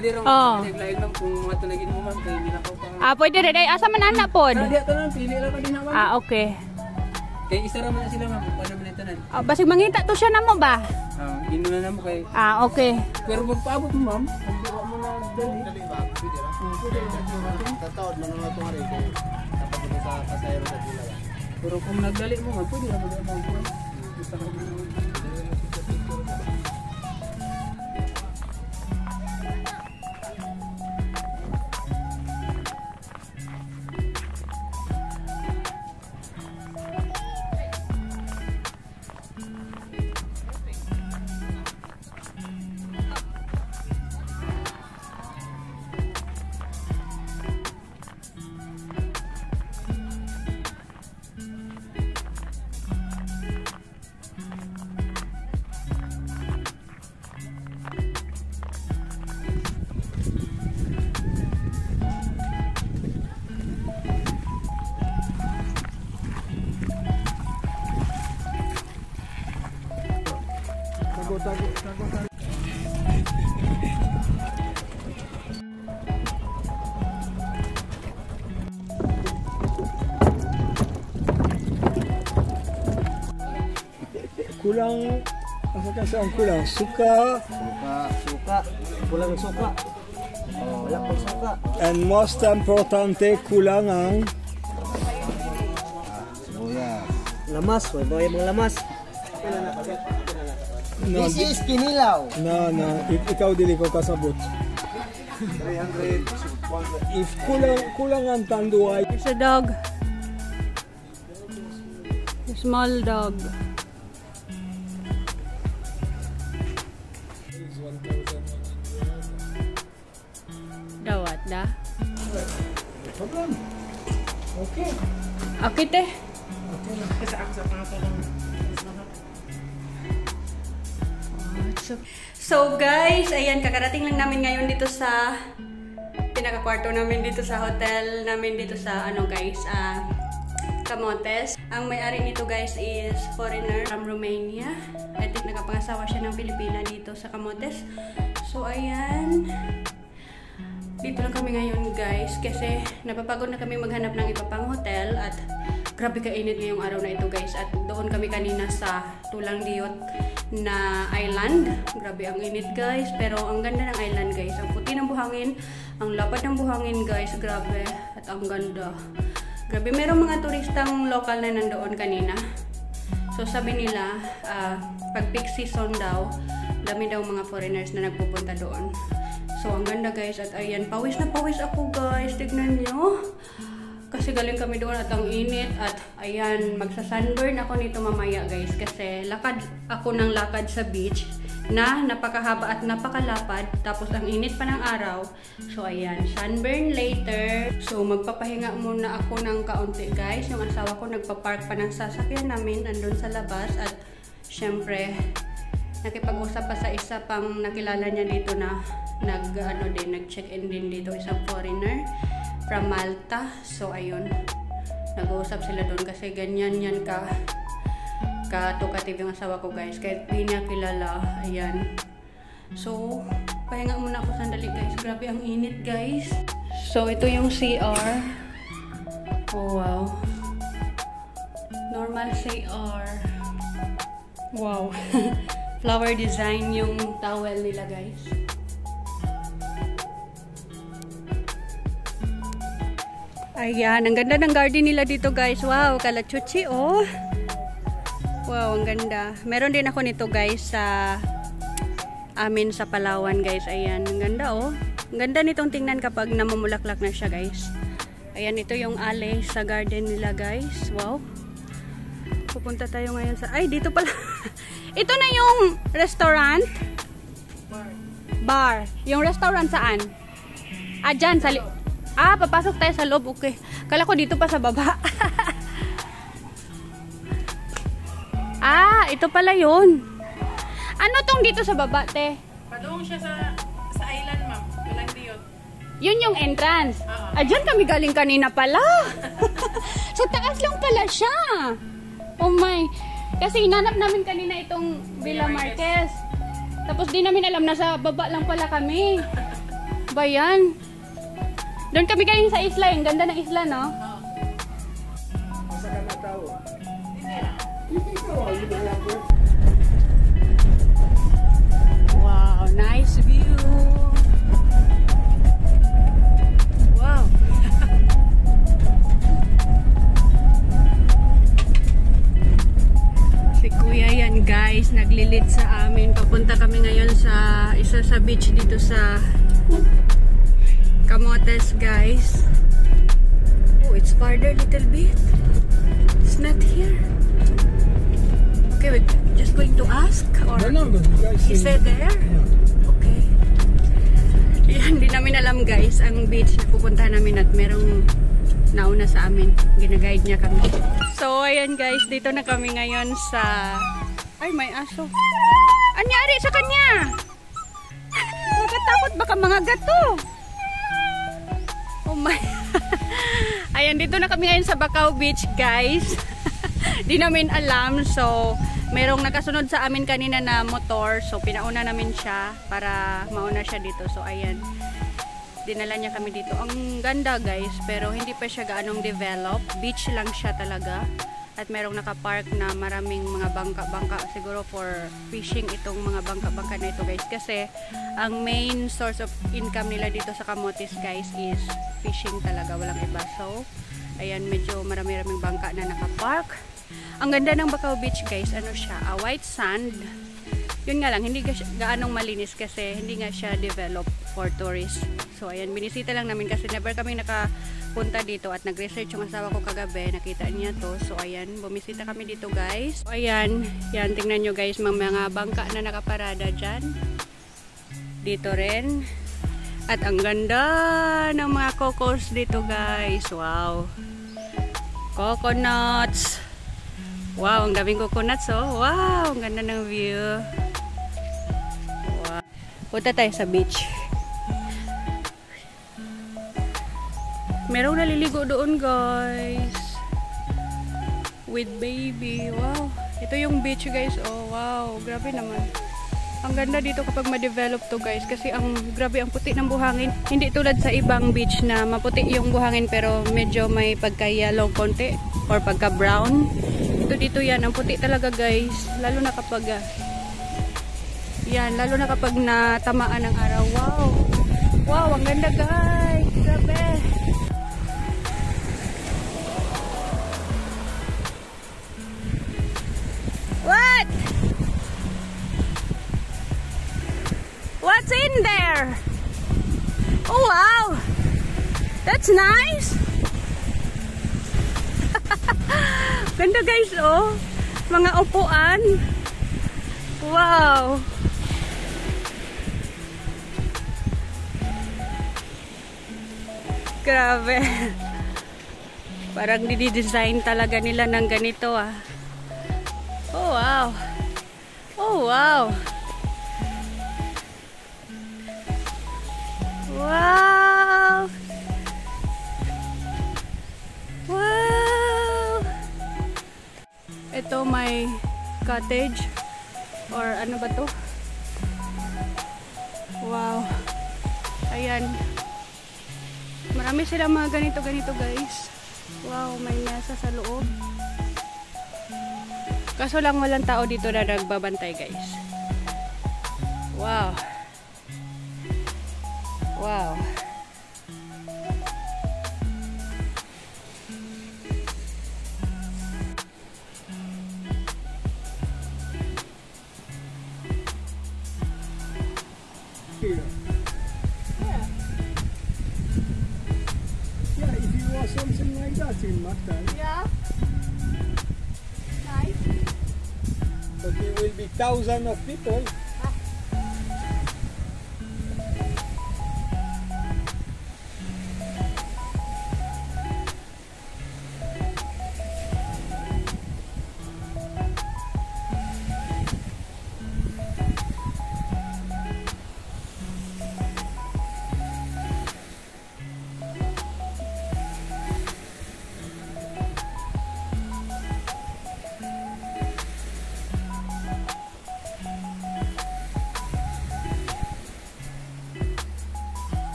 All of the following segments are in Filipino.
pwede rin naglaig ma'am kung mga tunagin mo ma'am, kaya hindi na ko pa. Pwede rin. Asa man anak po? Dito lang, pili lang ka din na ma'am. Okay. Kaya isa naman na sila ma'am, kung paano man ito na. Basig mangita to siya na mo ba? Ino na naman kay. Okay. Pero magpaabot mo ma'am, pagbuka mo na dali. Dali ba? Pwede rin. Tataod mo na ito nga rin. Tapos mo sa pasayro sa pila. Pero kung nagdali mo ma'am, pwede naman ito ma'am. Gusto ko mo. Kulang, apa kasi ang kulang? Suka. Suka. Kulang suka. Wala pang suka. And most importante, kulang ang sibuyas. Lamas, wala mga lamas. No, This is kinilaw. No, ikaw dili ko kasabot. 300. If kulang ang tanduay. There's a dog. A small dog. Dawat da? Problem. Okay. Okay te. So guys, ayan, kakarating lang namin ngayon dito sa pinaka-kwarto namin dito sa hotel namin dito sa Camotes. Ang may-ari nito guys is foreigner from Romania. I think nakapangasawa siya ng Pilipina dito sa Camotes. So ayan, dito lang kami ngayon guys kasi napapagod na kami maghanap ng iba pang hotel at grabe kainit ngayong araw na ito guys. At doon kami kanina sa Tulang Diot na island. Grabe ang init guys, pero ang ganda ng island guys. Ang puti ng buhangin, ang lapad ng buhangin guys, grabe. At ang ganda. Grabe, merong mga turistang local na nandoon kanina. So sabi nila, pag peak season daw, dami daw mga foreigners na nagpupunta doon. So ang ganda guys, at ayan, pawis na pawis ako guys, tignan nyo. Kasi galing kami doon at ang init at ayan, magsa-sunburn ako nito mamaya guys kasi lakad ako ng lakad sa beach na napakahaba at napakalapad tapos ang init pa ng araw. So ayan, sunburn later. So magpapahinga muna ako ng kaunti guys. Yung asawa ko nagpa-park pa ng sasakyan namin andun sa labas at syempre nakipag-usap pa sa isa pang nakilala niya dito na nag-check-in din dito, isang foreigner from Malta. So ayun, nag-uusap sila doon kasi ganyan yan ka-talkative yung asawa ko guys, kahit di niya kilala. Ayan, so pahinga muna ako sandali guys, grabe ang init guys. So ito yung CR. Oh wow, normal CR. Wow. Flower design yung towel nila guys. Ayan, ang ganda ng garden nila dito guys. Wow, kalachuchi oh. Wow, ang ganda. Meron din ako nito guys sa amin sa Palawan guys. Ayan, ang ganda oh. Ang ganda nitong tingnan kapag namumulaklak na siya guys. Ayan, ito yung alley sa garden nila guys. Wow. Pupunta tayo ngayon sa... Ay, dito pala. Ito na yung restaurant. Bar. Yung restaurant saan? Ah, dyan sa... papasok tayo sa loob. Okay. Kala ko dito pa sa baba. Ito pala yun. Ano tong dito sa baba, te? Padung siya sa island, ma'am. Tulang Diot. Yun yung entrance. Dyan kami galing kanina pala. Sa taas lang pala siya. Oh my. Kasi hinanap namin kanina itong Villa Marquez. Tapos di namin alam na sa baba lang pala kami. Ba yan? Doon kami galing sa isla. Ang ganda ng isla, no? Asa ka na tao? Wow, nice view. Wow. Si Kuya yan guys, naglilid sa amin. Papunta kami ngayon sa isa sa beach dito sa Camotes guys. Oh, it's farther little bit. It's not here. Okay, we're just going to ask or No, but you guys he said there? Okay. Yan, di namin alam guys ang beach na pupuntahan namin at merong nauna sa amin. Gina-guide niya kami. So, ayan guys, dito na kami ngayon sa... Ay, may aso. Anyari sa kanya? Nakatakot baka mga gato. Oh my... Ayan, dito na kami ngayon sa Bacau Beach guys. Di namin alam. So, merong nakasunod sa amin kanina na motor. So, pinauna namin siya para mauna siya dito. So, ayan. Dinala niya kami dito. Ang ganda guys, pero hindi pa siya gaanong develop. Beach lang siya talaga. At merong nakapark na maraming mga bangka-bangka. Siguro for fishing itong mga bangka-bangka na ito guys. Kasi ang main source of income nila dito sa Camotes guys is fishing talaga. Walang iba. So, ayan, medyo marami-raming bangka na nakapark. Ang ganda ng Bacau Beach guys, ano siya, white sand. Yun nga lang, hindi gaanong malinis kasi hindi nga siya developed for tourists. So ayan, binisita lang namin kasi never kami nakapunta dito at nag-research yung asawa ko kagabi, nakita niya to. So ayan, bumisita kami dito guys. So ayan, yan, tingnan nyo guys, mga bangka na nakaparada dyan. Dito rin. At ang ganda ng mga cocos dito guys. Wow. Coconuts. Wow, ang daming coconuts oh. Wow, ang ganda ng view. Wow. Punta tayo sa beach. Merong naliligo doon guys. With baby. Wow. Ito yung beach guys. Oh, wow. Grabe naman. Ang ganda dito kapag ma-develop to guys. Kasi ang grabe ang puti ng buhangin. Hindi tulad sa ibang beach na maputi yung buhangin pero medyo may pagka-yellow konti or pagka-brown. Ito dito yan. Ang puti talaga guys. Lalo na kapag yan. Lalo na kapag natamaan ng araw. Wow. Wow. Ang ganda guys. Grabe. What? What's in there? Oh wow. That's nice. Ganda guys oh. Mga upuan. Wow. Grabe. Parang didesign talaga nila ng ganito ah. Oh wow. Oh wow. Wow. Wow. Ito may cottage or ano ba to? Wow. Ayan. Marami silang mga ganito-ganito guys. Wow, may mesa sa loob. Kaso lang walang tao dito na nagbabantay guys. Wow. Wow. Here. Yeah, if you want something like that in Mactan, Yeah. Nice. but there will be thousands of people.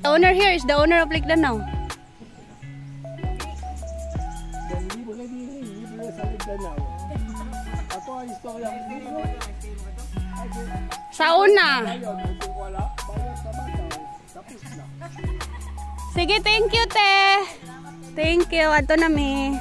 The owner here is the owner of Lake Danau. Libre din, libre sa Mindanao. Ako ang istorya ng libro. Sa una. Ayun, kung wala, bayad sa bataw. Tapos na. Sige, thank you, te. Thank you. Ato na mi.